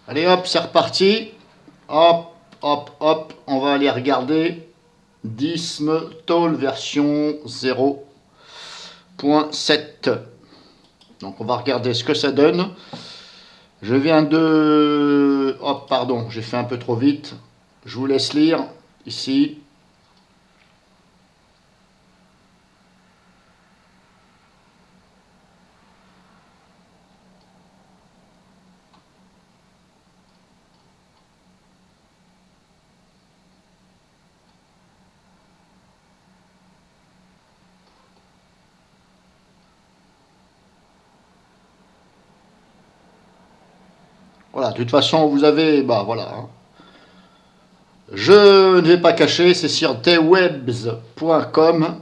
Allez hop, c'est reparti. Hop, hop, hop, on va aller regarder DISM Toll version 0.7. Donc on va regarder ce que ça donne. Je viens de... Hop, pardon, j'ai fait un peu trop vite. Je vous laisse lire ici. Voilà, de toute façon, vous avez... Bah voilà. Je ne vais pas cacher, c'est sur tewebs.com.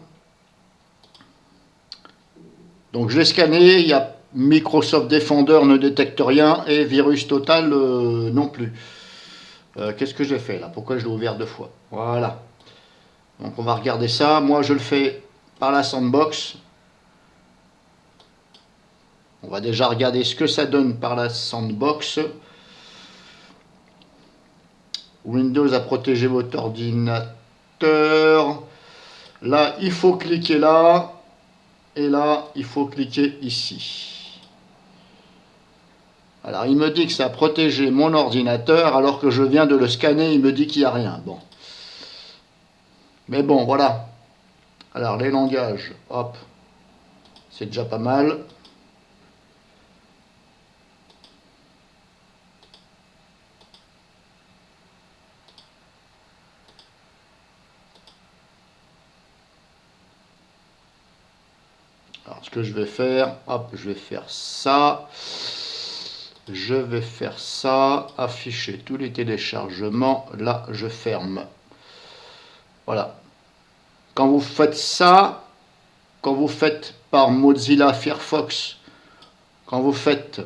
Donc je l'ai scanné, il y a Microsoft Defender ne détecte rien et Virus Total non plus. Qu'est-ce que j'ai fait là? Pourquoi je l'ai ouvert deux fois? Voilà. Donc on va regarder ça. Moi je le fais par la sandbox. On va déjà regarder ce que ça donne par la sandbox. Windows a protégé votre ordinateur. Là, il faut cliquer là. Et là, il faut cliquer ici. Alors, il me dit que ça a protégé mon ordinateur, alors que je viens de le scanner, il me dit qu'il n'y a rien. Bon. Mais bon, voilà. Alors, les langages, hop, c'est déjà pas mal. Alors, ce que je vais faire, hop, je vais faire ça. Je vais faire ça. Afficher tous les téléchargements. Là, je ferme. Voilà. Quand vous faites ça, quand vous faites par Mozilla Firefox, quand vous faites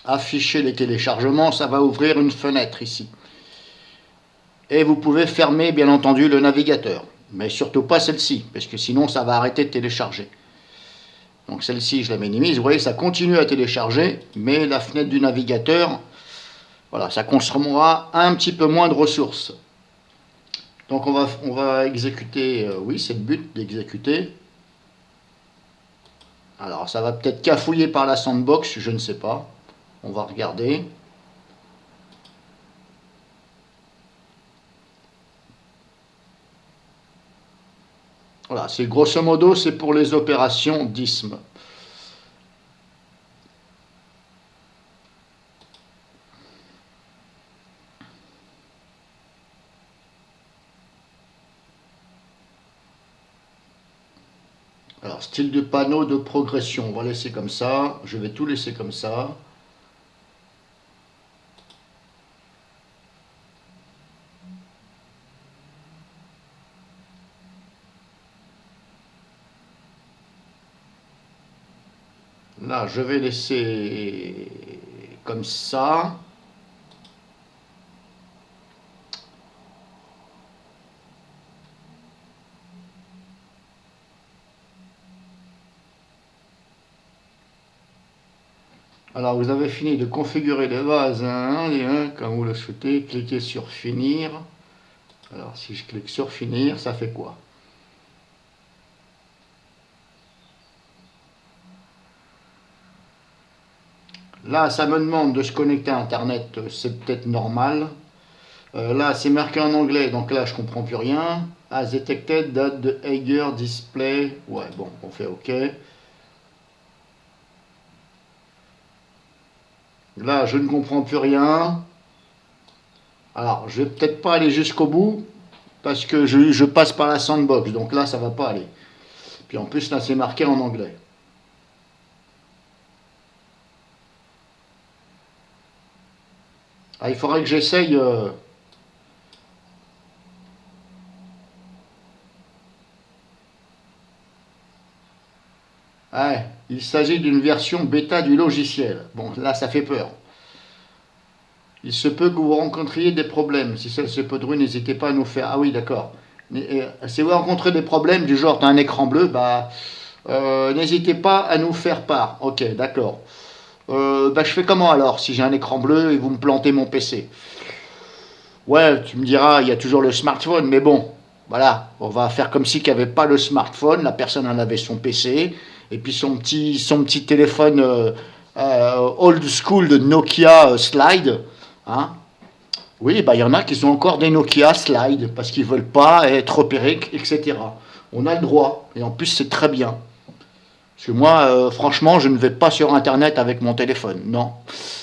afficher les téléchargements, ça va ouvrir une fenêtre ici. Et vous pouvez fermer, bien entendu, le navigateur. Mais surtout pas celle-ci, parce que sinon, ça va arrêter de télécharger. Donc celle-ci, je la minimise. Vous voyez, ça continue à télécharger, mais la fenêtre du navigateur, voilà, ça consommera un petit peu moins de ressources. Donc on va exécuter, oui, c'est le but d'exécuter. Alors ça va peut-être cafouiller par la sandbox, je ne sais pas. On va regarder. Voilà, c'est grosso modo, c'est pour les opérations d'ISM. Alors, style de panneau de progression, on va laisser comme ça. Je vais tout laisser comme ça. Là, je vais laisser comme ça. Alors, vous avez fini de configurer les bases comme vous le souhaitez. Cliquez sur finir. Alors, si je clique sur finir, ça fait quoi? Là, ça me demande de se connecter à Internet. C'est peut-être normal. Là, c'est marqué en anglais, donc là, je comprends plus rien. As detected that the Eiger display. Ouais, bon, on fait OK. Là, je ne comprends plus rien. Alors, je vais peut-être pas aller jusqu'au bout parce que je passe par la sandbox. Donc là, ça va pas aller. Puis en plus, là, c'est marqué en anglais. Ah, il faudrait que j'essaye. Ouais, il s'agit d'une version bêta du logiciel. Bon, là, ça fait peur. Il se peut que vous rencontriez des problèmes. Si ça se produit, n'hésitez pas à nous faire. Ah oui, d'accord. Si vous rencontrez des problèmes du genre, tu as un écran bleu, bah, n'hésitez pas à nous faire part. Ok, d'accord. Bah, je fais comment alors si j'ai un écran bleu et vous me plantez mon PC? Ouais, tu me diras, il y a toujours le smartphone, mais bon, voilà, on va faire comme si qu'il n'y avait pas le smartphone, la personne en avait son PC, et puis son petit téléphone old school de Nokia Slide. Hein. Oui, bah, il y en a qui sont encore des Nokia Slide, parce qu'ils ne veulent pas être opérés, etc. On a le droit, et en plus c'est très bien. Parce que moi, franchement, je ne vais pas sur Internet avec mon téléphone. Non.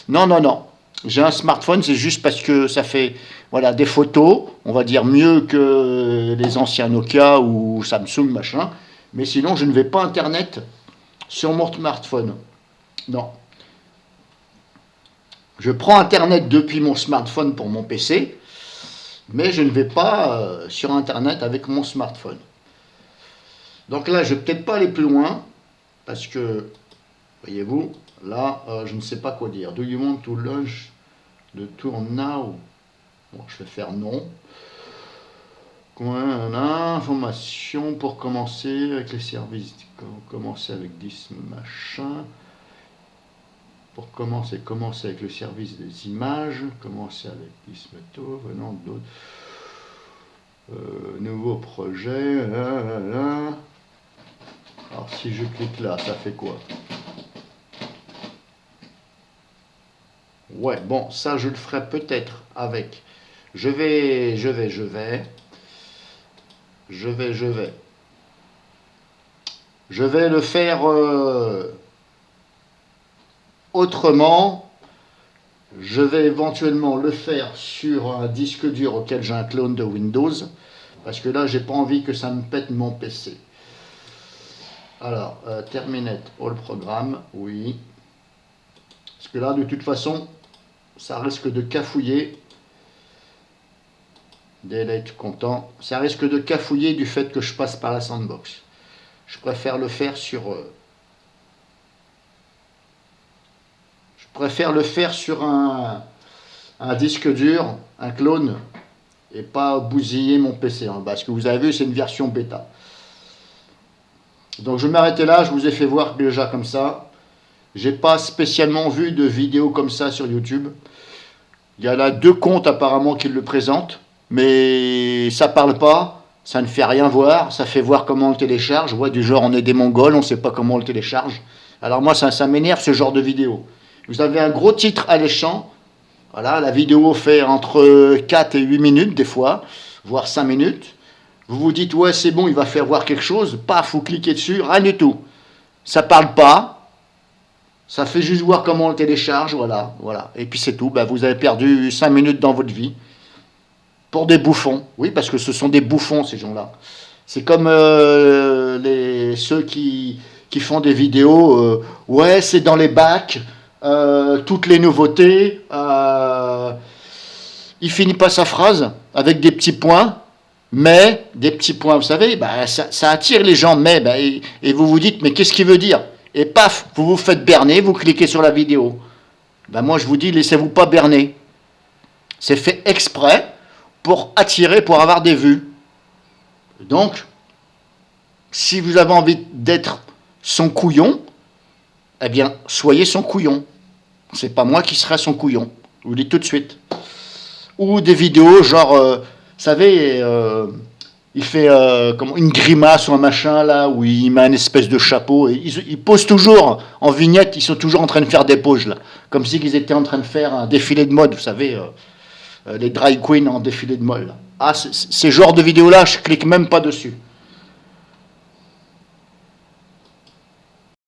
Non, non, non. J'ai un smartphone, c'est juste parce que ça fait voilà, des photos, on va dire mieux que les anciens Nokia ou Samsung, machin. Mais sinon, je ne vais pas Internet sur mon smartphone. Non. Je prends Internet depuis mon smartphone pour mon PC, mais je ne vais pas sur Internet avec mon smartphone. Donc là, je ne vais peut-être pas aller plus loin, parce que, voyez-vous, là, je ne sais pas quoi dire. Do you want to launch the tour now? Bon, je vais faire non. Information pour commencer avec les services. Commencer avec 10 machin. Pour commencer avec le service des images. Commencer avec 10 métaux. Venant d'autres. Nouveau projet. Alors si je clique là, ça fait quoi? Ouais, bon, ça je le ferai peut-être avec. Je vais. Je vais le faire autrement. Je vais éventuellement le faire sur un disque dur auquel j'ai un clone de Windows. Parce que là, j'ai pas envie que ça me pète mon PC. Alors, terminate all programme, oui. Parce que là, de toute façon, ça risque de cafouiller. Delete content. Ça risque de cafouiller du fait que je passe par la sandbox. Je préfère le faire sur... un disque dur, un clone, et pas bousiller mon PC. Hein, parce que vous avez vu, c'est une version bêta. Donc je vais m'arrêter là, je vous ai fait voir déjà comme ça. J'ai pas spécialement vu de vidéo comme ça sur YouTube. Il y en a 2 comptes apparemment qui le présentent, mais ça parle pas, ça ne fait rien voir, ça fait voir comment on le télécharge. Ouais, du genre on est des Mongols, on sait pas comment on le télécharge. Alors moi ça m'énerve ce genre de vidéo. Vous avez un gros titre alléchant, voilà, la vidéo fait entre 4 et 8 minutes des fois, voire 5 minutes. Vous vous dites ouais c'est bon, il va faire voir quelque chose, paf, vous cliquez dessus, rien du tout. Ça parle pas. Ça fait juste voir comment on le télécharge, voilà. Et puis c'est tout, bah, vous avez perdu 5 minutes dans votre vie. Pour des bouffons. Oui, parce que ce sont des bouffons, ces gens-là. C'est comme ceux qui font des vidéos, ouais, c'est dans les bacs, toutes les nouveautés. Il finit pas sa phrase avec des petits points, mais, des petits points, vous savez, bah, ça attire les gens, mais, bah, et vous vous dites, mais qu'est-ce qu'il veut dire? Et paf, vous vous faites berner, vous cliquez sur la vidéo. Ben moi, je vous dis, laissez-vous pas berner. C'est fait exprès pour attirer, pour avoir des vues. Donc, si vous avez envie d'être son couillon, eh bien, soyez son couillon. C'est pas moi qui serai son couillon. Je vous le dis tout de suite. Ou des vidéos genre, vous savez, il fait une grimace ou un machin là, où il met une espèce de chapeau. Et ils posent toujours en vignette, ils sont toujours en train de faire des pauses là. Comme si ils étaient en train de faire un défilé de mode, vous savez, les drag queens en défilé de mode. Là. Ah, ces genres de vidéos là, je clique même pas dessus.